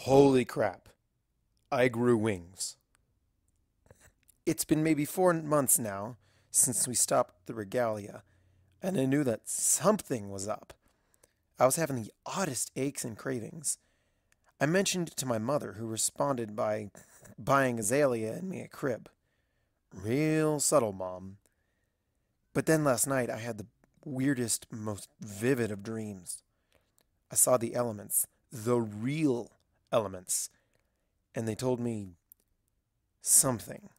Holy crap. I grew wings. It's been maybe 4 months now since we stopped the regalia, and I knew that something was up. I was having the oddest aches and cravings. I mentioned it to my mother, who responded by buying Azalea and me a crib. Real subtle, Mom. But then last night I had the weirdest, most vivid of dreams. I saw the elements, the real elements, and they told me something.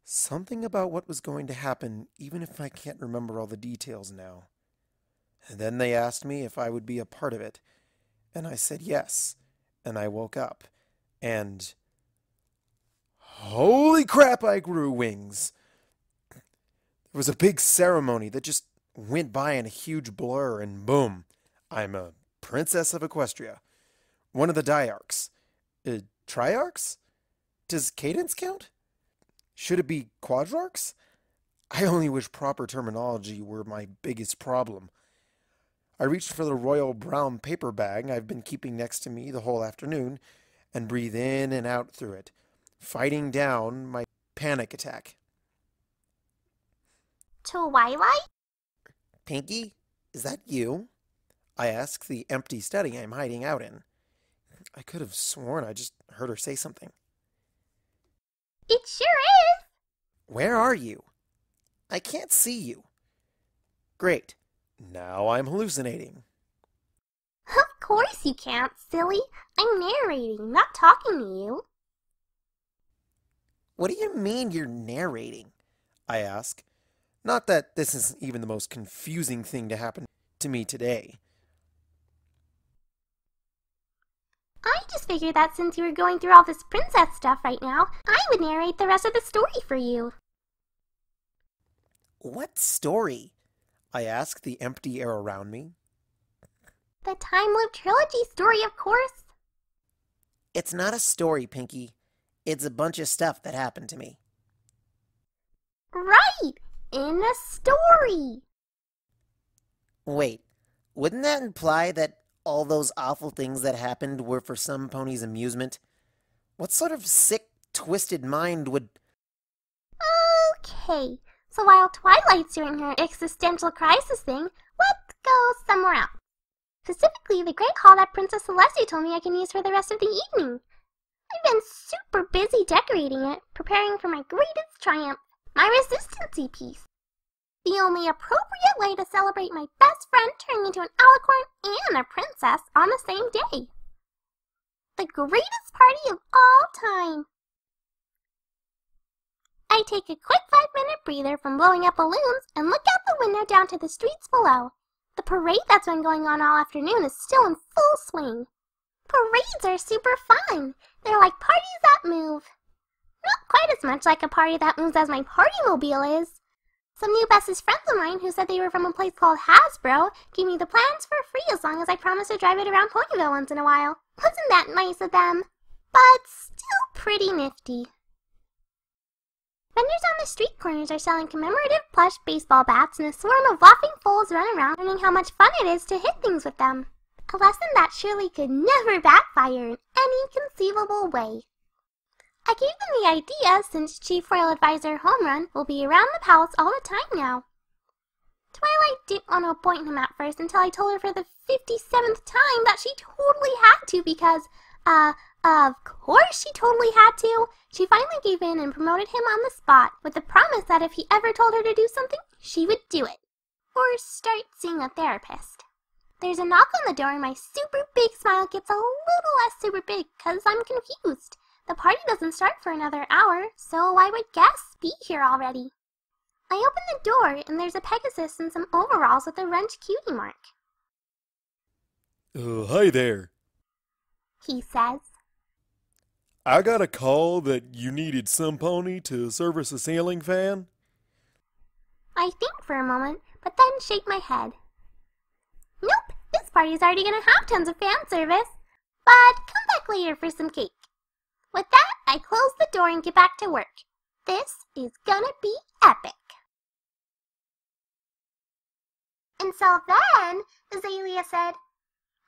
Something about what was going to happen, even if I can't remember all the details now. And then they asked me if I would be a part of it, and I said yes, and I woke up, and holy crap, I grew wings! There was a big ceremony that just went by in a huge blur, and boom, I'm a princess of Equestria. One of the diarchs. Triarchs? Does cadence count? Should it be quadrarchs? I only wish proper terminology were my biggest problem. I reached for the royal brown paper bag I've been keeping next to me the whole afternoon and breathe in and out through it, fighting down my panic attack. Twilight? Pinkie, is that you? I asked the empty study I'm hiding out in. I could have sworn I just heard her say something. It sure is! Where are you? I can't see you. Great. Now I'm hallucinating. Of course you can't, silly. I'm narrating, not talking to you. What do you mean you're narrating? I ask. Not that this is even the most confusing thing to happen to me today. I just figured that since you were going through all this princess stuff right now, I would narrate the rest of the story for you. What story? I ask the empty air around me. The Time Loop Trilogy story, of course. It's not a story, Pinkie. It's a bunch of stuff that happened to me. Right! In a story! Wait, wouldn't that imply that all those awful things that happened were for some pony's amusement? What sort of sick, twisted mind would... Okay, so while Twilight's doing her existential crisis thing, let's go somewhere else. Specifically, the great hall that Princess Celestia told me I can use for the rest of the evening. I've been super busy decorating it, preparing for my greatest triumph, my resistancy piece. The only appropriate way to celebrate my best friend turning into an alicorn and a princess on the same day. The greatest party of all time. I take a quick 5-minute breather from blowing up balloons and look out the window down to the streets below. The parade that's been going on all afternoon is still in full swing. Parades are super fun. They're like parties that move. Not quite as much like a party that moves as my Partymobile is. Some new bestest friends of mine who said they were from a place called Hasbro gave me the plans for free as long as I promised to drive it around Ponyville once in a while. Wasn't that nice of them? But still pretty nifty. Vendors on the street corners are selling commemorative plush baseball bats, and a swarm of laughing fools run around learning how much fun it is to hit things with them. A lesson that surely could never backfire in any conceivable way. I gave them the idea since Chief Royal Advisor Homerun will be around the palace all the time now. Twilight didn't want to appoint him at first until I told her for the 57th time that she totally had to because, of course she totally had to. She finally gave in and promoted him on the spot with the promise that if he ever told her to do something, she would do it. Or start seeing a therapist. There's a knock on the door and my super big smile gets a little less super big because I'm confused. The party doesn't start for another hour, so I would guess be here already. I open the door and there's a Pegasus in some overalls with a wrench cutie mark. Hi there. He says. I got a call that you needed some pony to service a ceiling fan. I think for a moment, but then shake my head. Nope, this party's already gonna have tons of fan service. But come back later for some cake. With that, I close the door and get back to work. This is gonna be epic. And so then, Azalea said,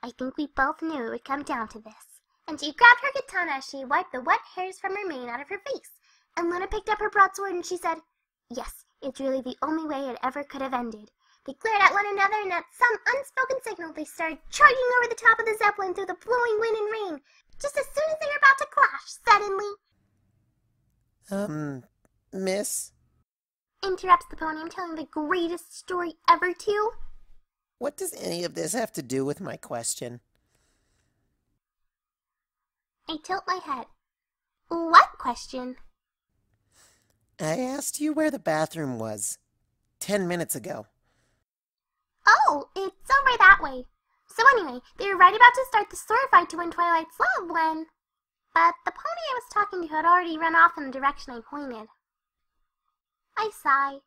I think we both knew it would come down to this. and she grabbed her katana as she wiped the wet hairs from her mane out of her face. And Luna picked up her broadsword and she said, "Yes, it's really the only way it ever could have ended." They glared at one another, and at some unspoken signal they started charging over the top of the Zeppelin through the blowing wind and rain, just as soon as they were about to clash, suddenly. Miss? Interrupts the pony. I'm telling the greatest story ever, too. What does any of this have to do with my question? I tilt my head. What question? I asked you where the bathroom was 10 minutes ago. Oh, it's over that way. So anyway, they were right about to start the sword fight to win Twilight's love when... But the pony I was talking to had already run off in the direction I pointed. I sigh.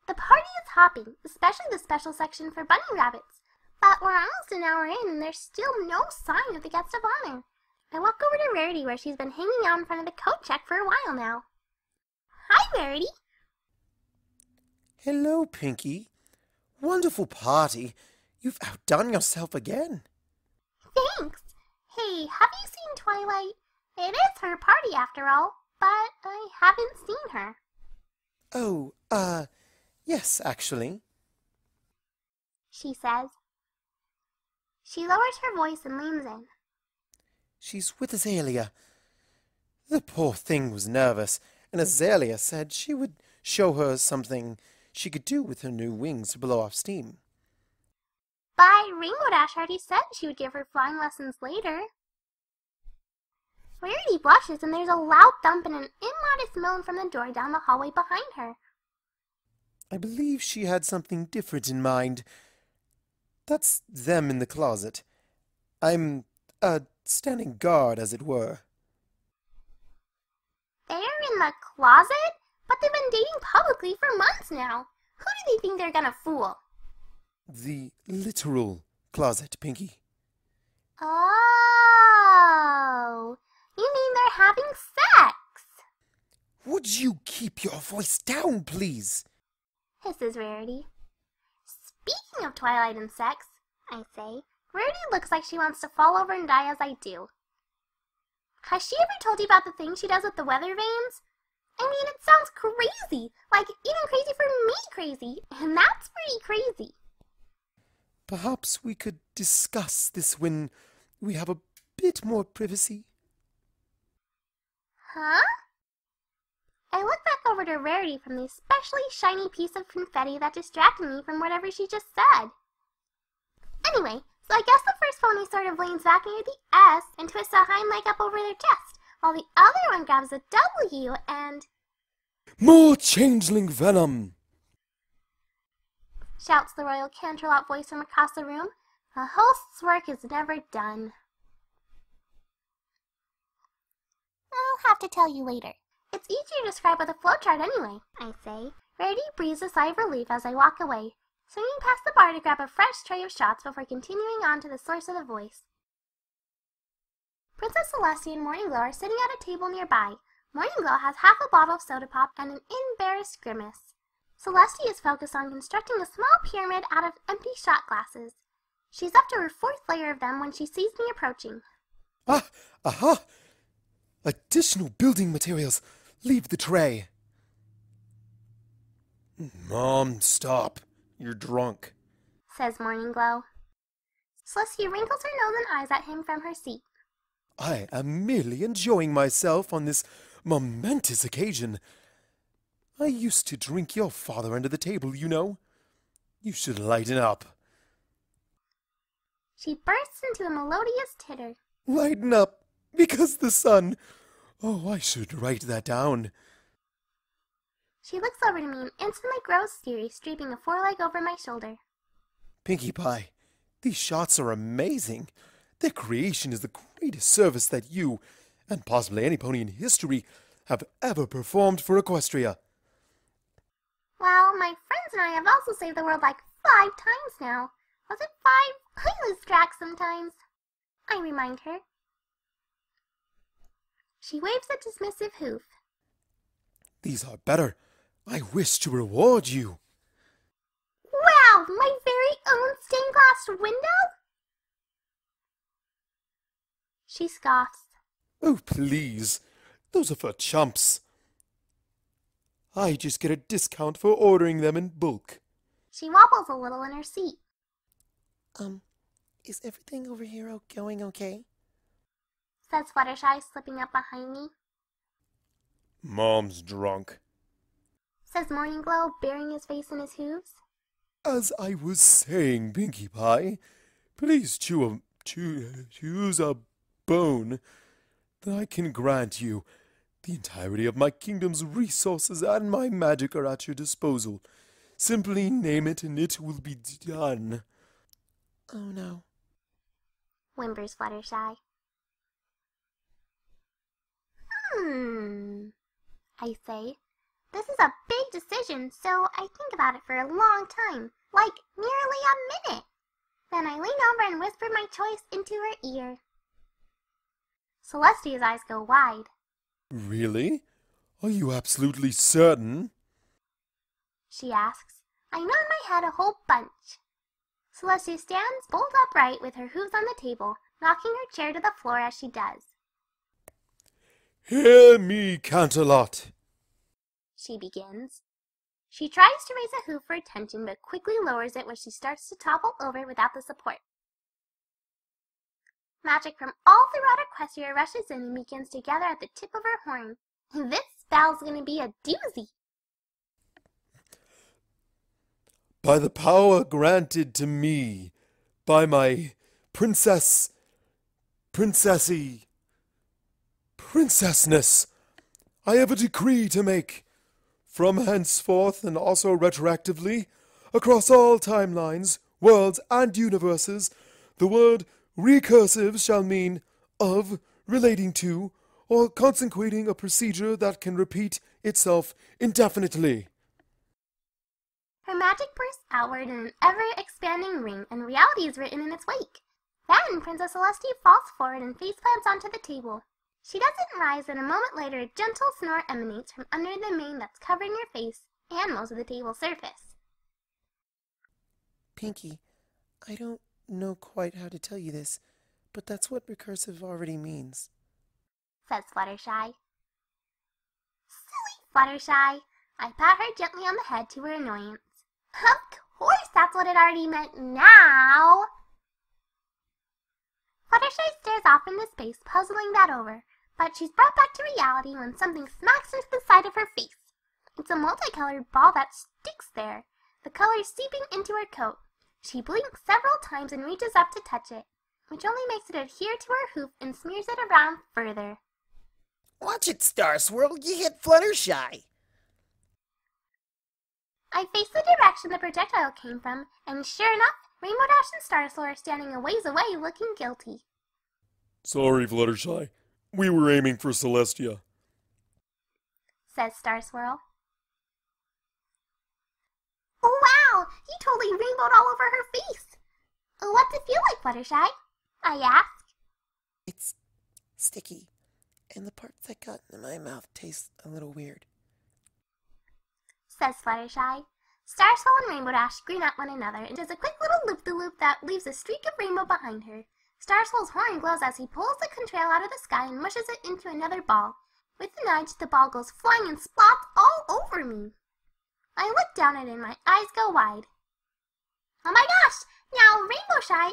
The party is hopping, especially the special section for bunny rabbits. But we're almost an hour in and there's still no sign of the guest of honor. I walk over to Rarity where she's been hanging out in front of the coat check for a while now. Hi, Rarity. Hello, Pinkie. Wonderful party. You've outdone yourself again. Thanks. Hey, have you seen Twilight? It is her party after all, but I haven't seen her. Oh, yes, actually. She says. She lowers her voice and leans in. She's with Azalea. The poor thing was nervous, and Azalea said she would show her something she could do with her new wings to blow off steam. But Rainbow Dash already said she would give her flying lessons later. Rarity blushes and there's a loud thump and an immodest moan from the door down the hallway behind her. I believe she had something different in mind. That's them in the closet. I'm, standing guard, as it were. They're in the closet? But they've been dating publicly for months now. Who do they think they're gonna fool? The literal closet, Pinkie. Oh, you mean they're having sex? Would you keep your voice down, please? Hisses Rarity. Speaking of Twilight and sex, I say, Rarity looks like she wants to fall over and die as I do. Has she ever told you about the thing she does with the weather vanes? I mean, it sounds crazy, like even crazy for me crazy, and that's pretty crazy. Perhaps we could discuss this when we have a bit more privacy. Huh? I look back over to Rarity from the especially shiny piece of confetti that distracted me from whatever she just said. Anyway, so I guess the first pony sort of leans back near the S and twists a hind leg up over their chest, while the other one grabs a W and... More changeling venom! Shouts the royal Canterlot voice from across the room. A host's work is never done. I'll have to tell you later. It's easier to describe with a flowchart anyway, I say. Rarity breathes a sigh of relief as I walk away, swinging past the bar to grab a fresh tray of shots before continuing on to the source of the voice. Princess Celestia and Morning Glow are sitting at a table nearby. Morning Glow has half a bottle of soda pop and an embarrassed grimace. Celestia is focused on constructing a small pyramid out of empty shot glasses. She's up to her fourth layer of them when she sees me approaching. Aha! Additional building materials. Leave the tray. Mom, stop. You're drunk, says Morning Glow. Celestia wrinkles her nose and eyes at him from her seat. I am merely enjoying myself on this momentous occasion. I used to drink your father under the table, you know. You should lighten up. She bursts into a melodious titter. Lighten up, because the sun. Oh, I should write that down. She looks over to me and instantly grows serious, draping a foreleg over my shoulder. Pinkie Pie, these shots are amazing. Their creation is the greatest service that you, and possibly any pony in history, have ever performed for Equestria. Well, my friends and I have also saved the world like 5 times now. Was it 5? I lose track sometimes. I remind her. She waves a dismissive hoof. These are better. I wish to reward you. Wow, my very own stained glass window? She scoffs. Oh, please. Those are for chumps. I just get a discount for ordering them in bulk. She wobbles a little in her seat. Is everything over here going okay? Says Fluttershy, slipping up behind me. Mom's drunk. Says Morningglow, burying his face in his hooves. As I was saying, Pinkie Pie, please choose a bone that I can grant you. The entirety of my kingdom's resources and my magic are at your disposal. Simply name it and it will be done. Oh no, whimpers Fluttershy. I say. This is a big decision, so I think about it for a long time, like nearly a minute. Then I lean over and whisper my choice into her ear. Celestia's eyes go wide. Really? Are you absolutely certain? She asks. I nod my head a whole bunch. Celestia stands bolt upright with her hooves on the table, knocking her chair to the floor as she does. Hear me, Canterlot, she begins. She tries to raise a hoof for attention, but quickly lowers it when she starts to topple over without the support. Magic from all throughout Equestria rushes in and begins to gather at the tip of her horn. This spell's gonna be a doozy. by the power granted to me by my princessness, I have a decree to make. From henceforth, and also retroactively, across all timelines, worlds, and universes, the word recursive shall mean of, relating to, or consequating a procedure that can repeat itself indefinitely. Her magic bursts outward in an ever-expanding ring, and reality is written in its wake. Then Princess Celestia falls forward and faceplants onto the table. She doesn't rise, and a moment later a gentle snore emanates from under the mane that's covering her face and most of the table's surface. Pinkie, I don't know quite how to tell you this, but that's what recursive already means, says Fluttershy. Silly Fluttershy! I pat her gently on the head to her annoyance. Of course that's what it already meant now! Fluttershy stares off into space, puzzling that over, but she's brought back to reality when something smacks into the side of her face. It's a multicolored ball that sticks there, the color seeping into her coat. She blinks several times and reaches up to touch it, which only makes it adhere to her hoof and smears it around further. Watch it, Star Swirl, you hit Fluttershy. I face the direction the projectile came from, and sure enough, Rainbow Dash and Star Swirl are standing a ways away looking guilty. Sorry, Fluttershy. We were aiming for Celestia, says Star Swirl. Oh wow! You totally rainbowed all over her face! What's it feel like, Fluttershy? I ask. It's sticky, and the parts that got into my mouth taste a little weird, says Fluttershy. Star Swirl and Rainbow Dash grin at one another and does a quick little loop-de-loop that leaves a streak of rainbow behind her. Star Swirl's horn glows as he pulls the contrail out of the sky and mushes it into another ball. With a nudge, the ball goes flying and splots all over me. I look down at it and my eyes go wide. Oh my gosh! Now Rainbow Shy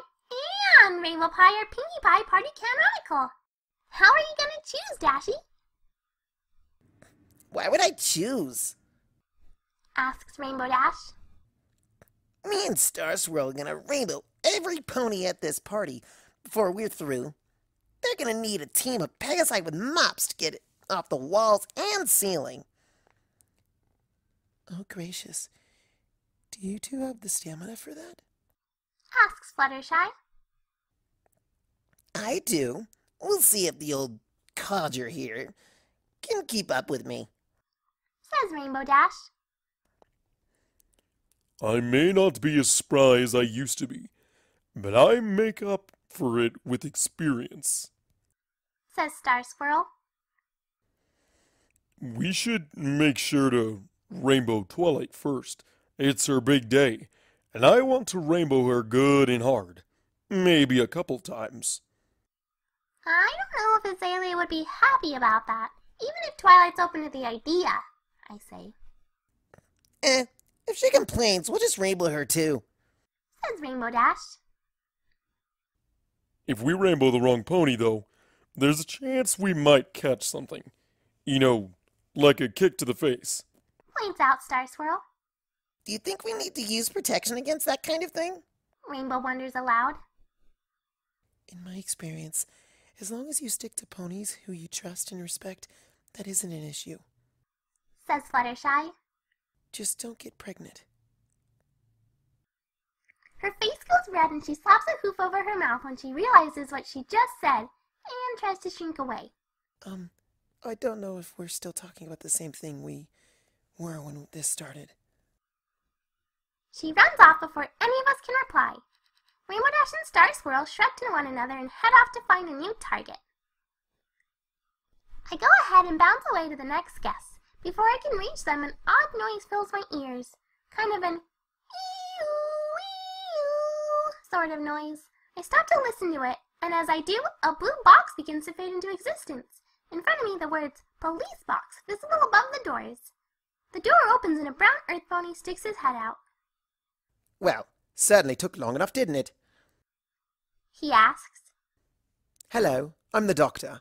and Rainbow Pie are Pinkie Pie party canonical. How are you gonna choose, Dashy? Why would I choose? Asks Rainbow Dash. Me and Star Swirl are gonna rainbow every pony at this party before we're through. They're gonna need a team of Pegasi with mops to get it off the walls and ceiling. Oh, gracious. Do you two have the stamina for that? Asks Fluttershy. I do. We'll see if the old codger here can keep up with me, says Rainbow Dash. I may not be as spry as I used to be, but I make up for it with experience, says Star Swirl. We should make sure to rainbow Twilight first. It's her big day, and I want to rainbow her good and hard. Maybe a couple times. I don't know if Azalea would be happy about that, even if Twilight's open to the idea, I say. If she complains, we'll just rainbow her too, Says Rainbow Dash. If we rainbow the wrong pony, though, there's a chance we might catch something. You know, like a kick to the face. Points out Star Swirl. Do you think we need to use protection against that kind of thing? Rainbow wonders aloud. In my experience, as long as you stick to ponies who you trust and respect, that isn't an issue. Says Fluttershy. Just don't get pregnant. Her face goes red and she slaps a hoof over her mouth when she realizes what she just said and tries to shrink away. I don't know if we're still talking about the same thing we were when this started. She runs off before any of us can reply. Rainbow Dash and Star Swirl shrug to one another and head off to find a new target. I go ahead and bounce away to the next guest. Before I can reach them, an odd noise fills my ears. Kind of an ee-oo, sort of noise. I stop to listen to it, and as I do, a blue box begins to fade into existence. In front of me, the words, "Police Box," visible above the doors. The door opens and a brown earth pony sticks his head out. Well, certainly took long enough, didn't it? He asks. Hello, I'm the doctor.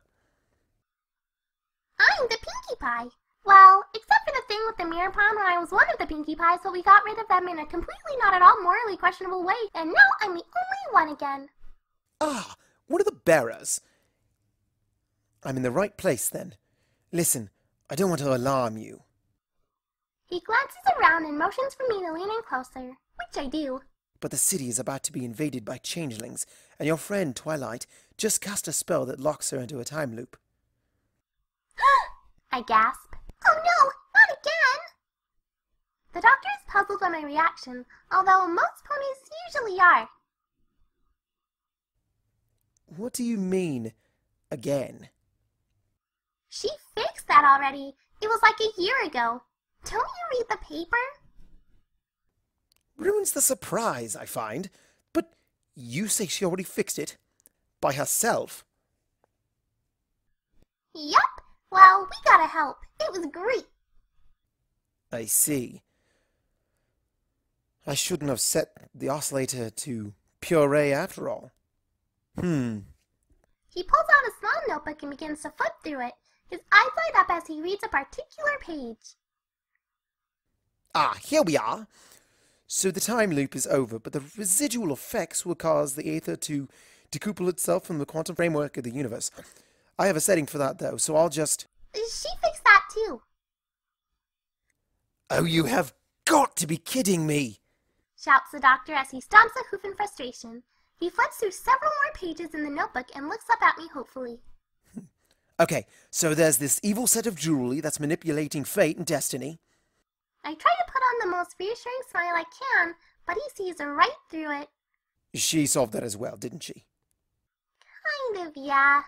I'm the Pinkie Pie. Well, except for the thing with the mirror pond when I was one of the Pinkie Pies, but we got rid of them in a completely not at all morally questionable way, and now I'm the only one again. Ah, one of the bearers. I'm in the right place then. Listen, I don't want to alarm you. He glances around and motions for me to lean in closer, which I do. But the city is about to be invaded by changelings, and your friend Twilight just cast a spell that locks her into a time loop. I gasp. Oh no, not again! The doctor is puzzled by my reaction, although most ponies usually are. What do you mean, again? She fixed that already. It was like a year ago. Don't you read the paper? Ruins the surprise, I find. But you say she already fixed it? By herself? Yup. Well, we gotta help. It was great. I see. I shouldn't have set the oscillator to puree after all. He pulls out a small notebook and begins to flip through it. His eyes light up as he reads a particular page. Ah, here we are. So the time loop is over, but the residual effects will cause the aether to decouple itself from the quantum framework of the universe. I have a setting for that, though, so I'll just... She fixed that, too. Oh, you have got to be kidding me! Shouts the doctor as he stomps a hoof in frustration. He flips through several more pages in the notebook and looks up at me hopefully. Okay, so there's this evil set of jewelry that's manipulating fate and destiny. I try to put on the most reassuring smile I can, but he sees right through it. She solved that as well, didn't she? Kind of, yeah.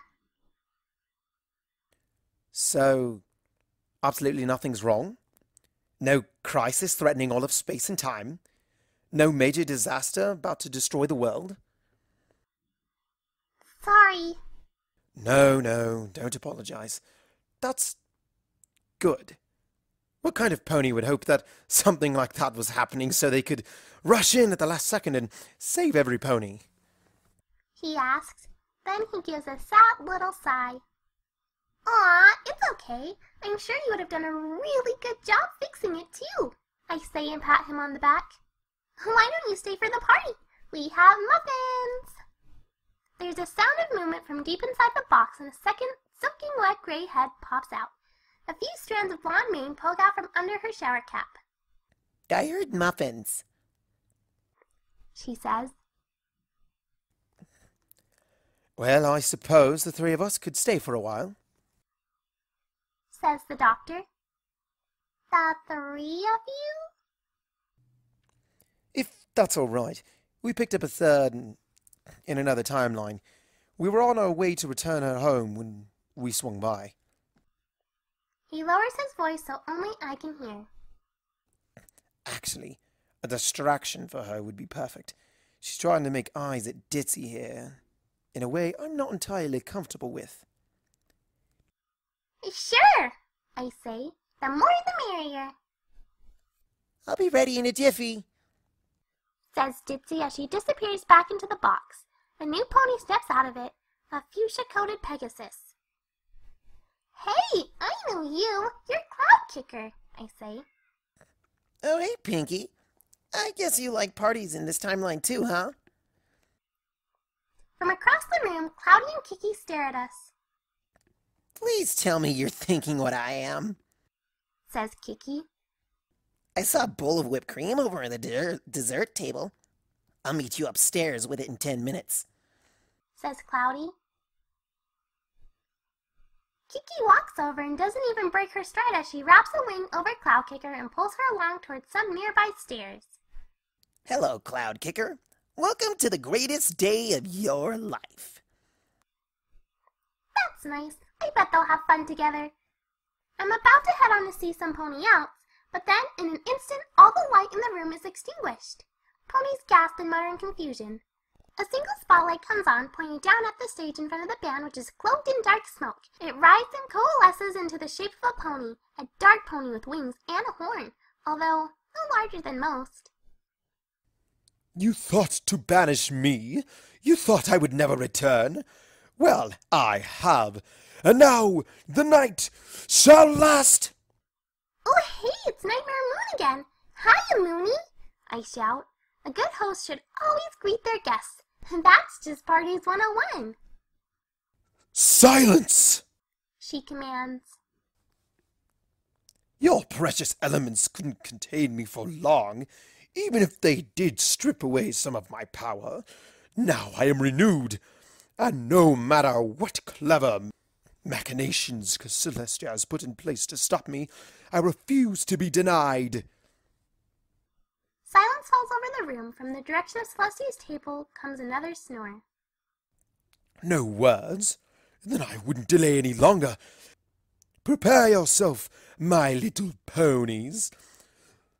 So, absolutely nothing's wrong? No crisis threatening all of space and time? No major disaster about to destroy the world? Sorry. No, don't apologize. That's good. What kind of pony would hope that something like that was happening so they could rush in at the last second and save every pony? He asks. Then he gives a sad little sigh. Aw, it's okay. I'm sure you would have done a really good job fixing it too, I say and pat him on the back. Why don't you stay for the party? We have muffins! There's a sound of movement from deep inside the box and a second, soaking wet gray head pops out. A few strands of blonde mane poke out from under her shower cap. I heard muffins, she says. Well, I suppose the three of us could stay for a while. Says the doctor. The three of you? If that's all right. We picked up a third in another timeline. We were on our way to return her home when we swung by. He lowers his voice so only I can hear. Actually, a distraction for her would be perfect. She's trying to make eyes at Ditzy here, in a way I'm not entirely comfortable with. Sure, I say. The more the merrier, I'll be ready in a jiffy. says Dipsy as she disappears back into the box. A new pony steps out of it, a fuchsia-coated Pegasus. Hey, I know you. You're Cloud Kicker, I say. Oh, hey, Pinkie. I guess you like parties in this timeline too, huh? From across the room, Cloudy and Kiki stare at us, Please tell me you're thinking what I am. says Kiki. I saw a bowl of whipped cream over on the dessert table. I'll meet you upstairs with it in 10 minutes. Says Cloudy. Kiki walks over and doesn't even break her stride as she wraps a wing over Cloud Kicker and pulls her along towards some nearby stairs. Hello, Cloud Kicker. Welcome to the greatest day of your life. That's nice. I bet they'll have fun together. I'm about to head on to see some pony outs, but then in an instant all the light in the room is extinguished. Ponies gasp and mutter in confusion. A single spotlight comes on, pointing down at the stage in front of the band, which is cloaked in dark smoke. It rises and coalesces into the shape of a pony, a dark pony with wings and a horn, although no larger than most. You thought to banish me? You thought I would never return? Well, I have. And now the night shall last. Oh, hey, it's Nightmare Moon again. Hiya, Moony, I shout. A good host should always greet their guests. And that's just Parties 101. Silence! She commands. Your precious elements couldn't contain me for long, even if they did strip away some of my power. Now I am renewed, and no matter what clever machinations Celestia has put in place to stop me, I refuse to be denied. Silence falls over the room. From the direction of Celestia's table comes another snore. No words? Then I wouldn't delay any longer. Prepare yourself, my little ponies,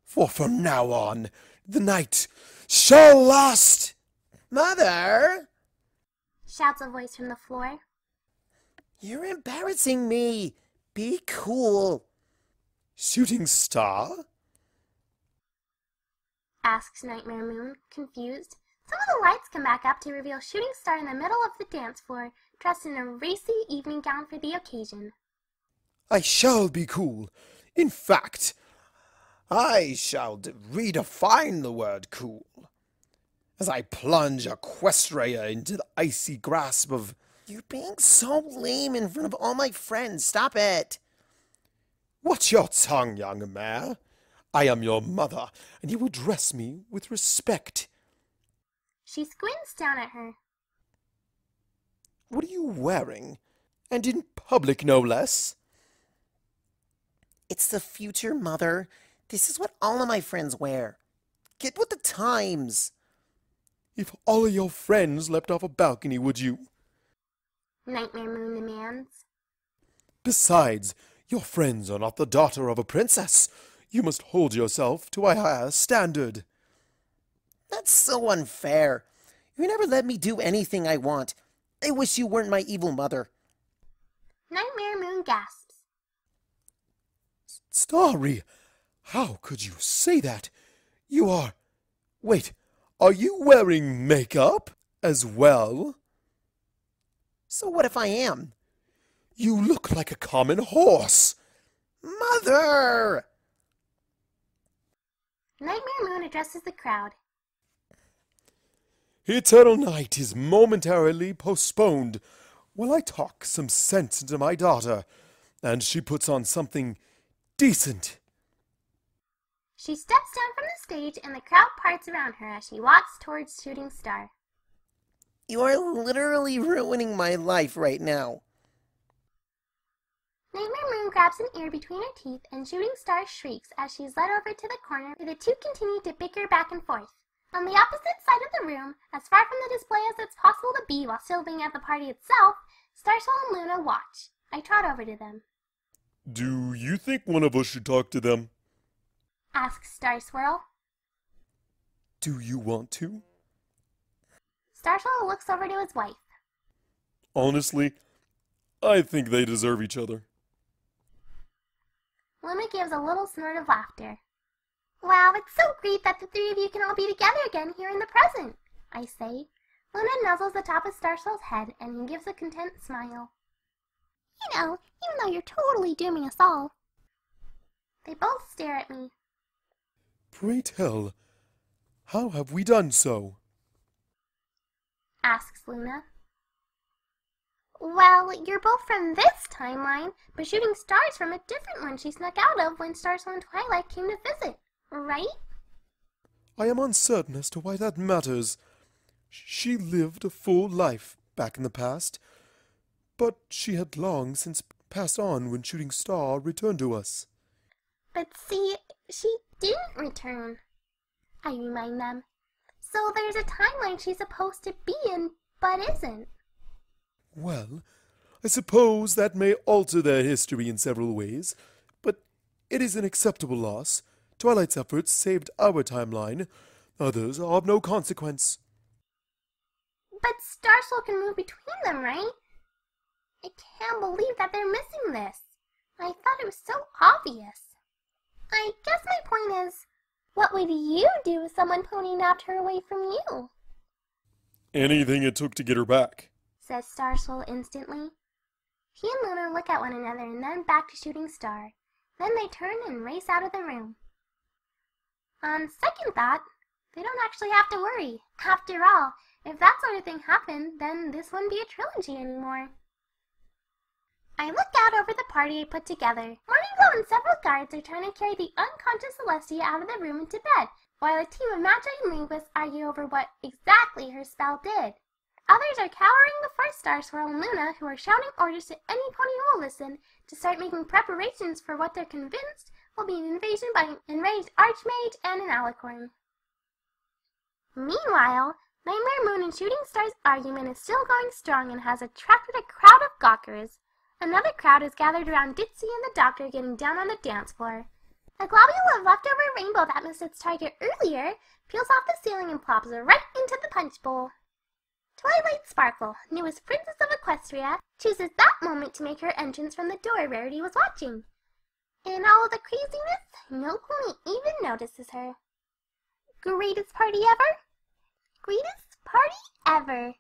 for from now on, the night shall last. Mother! Shouts a voice from the floor. You're embarrassing me. Be cool. Shooting star? Asks Nightmare Moon, confused. Some of the lights come back up to reveal Shooting Star in the middle of the dance floor, dressed in a racy evening gown for the occasion. I shall be cool. In fact, I shall redefine the word cool as I plunge Equestria into the icy grasp of... You're being so lame in front of all my friends. Stop it. Watch your tongue, young mare. I am your mother, and you will dress me with respect. She squints down at her. What are you wearing? And in public, no less? It's the future, Mother. This is what all of my friends wear. Get with the times. If all of your friends leapt off a balcony, would you? Nightmare Moon demands. Besides, your friends are not the daughter of a princess. You must hold yourself to a higher standard. That's so unfair. You never let me do anything I want. I wish you weren't my evil mother. Nightmare Moon gasps. Starry, how could you say that? You are... Wait, are you wearing makeup as well? So what if I am? You look like a common horse. Mother! Nightmare Moon addresses the crowd. Eternal night is momentarily postponed while I talk some sense into my daughter, and she puts on something decent. She steps down from the stage and the crowd parts around her as she walks towards Shooting Star. You are literally ruining my life right now. Nightmare Moon grabs an ear between her teeth and Shooting Star shrieks as she's led over to the corner where the two continue to bicker back and forth. On the opposite side of the room, as far from the display as it's possible to be while still being at the party itself, Starswell and Luna watch. I trot over to them. Do you think one of us should talk to them? Asks Starswirl. Do you want to? Starswirl looks over to his wife. Honestly, I think they deserve each other. Luna gives a little snort of laughter. Wow, it's so great that the three of you can all be together again here in the present, I say. Luna nuzzles the top of Starsoul's head and he gives a content smile. You know, even though you're totally dooming us all. They both stare at me. Pray tell, how have we done so? Asks Luna. Well, you're both from this timeline, but shooting stars from a different one she snuck out of when Starsoul and Twilight came to visit, right? I am uncertain as to why that matters. She lived a full life back in the past, but she had long since passed on when Shooting Star returned to us. But see, she didn't return, I remind them. So there's a timeline she's supposed to be in, but isn't. Well, I suppose that may alter their history in several ways, but it is an acceptable loss. Twilight's efforts saved our timeline. Others are of no consequence. But Starsoul can move between them, right? I can't believe that they're missing this. I thought it was so obvious. I guess my point is, what would you do if someone pony napped her away from you? Anything it took to get her back, Says Starsoul instantly. He and Luna look at one another and then back to Shooting Star. Then they turn and race out of the room. On second thought, they don't actually have to worry. After all, if that sort of thing happened, then this wouldn't be a trilogy anymore. I look out over the party I put together. Morningglow and several guards are trying to carry the unconscious Celestia out of the room and to bed, while a team of Magi and linguists argue over what exactly her spell did. Others are cowering before Starswirl and Luna, who are shouting orders to any pony who will listen to start making preparations for what they're convinced will be an invasion by an enraged Archmage and an Alicorn. Meanwhile, Nightmare Moon and Shooting Star's argument is still going strong and has attracted a crowd of gawkers. Another crowd is gathered around Ditzy and the Doctor getting down on the dance floor. A globule of leftover rainbow that missed its target earlier peels off the ceiling and plops right into the punch bowl. Twilight Sparkle, newest princess of Equestria, chooses that moment to make her entrance from the door Rarity was watching. In all of the craziness, no pony even notices her. Greatest party ever? Greatest party ever.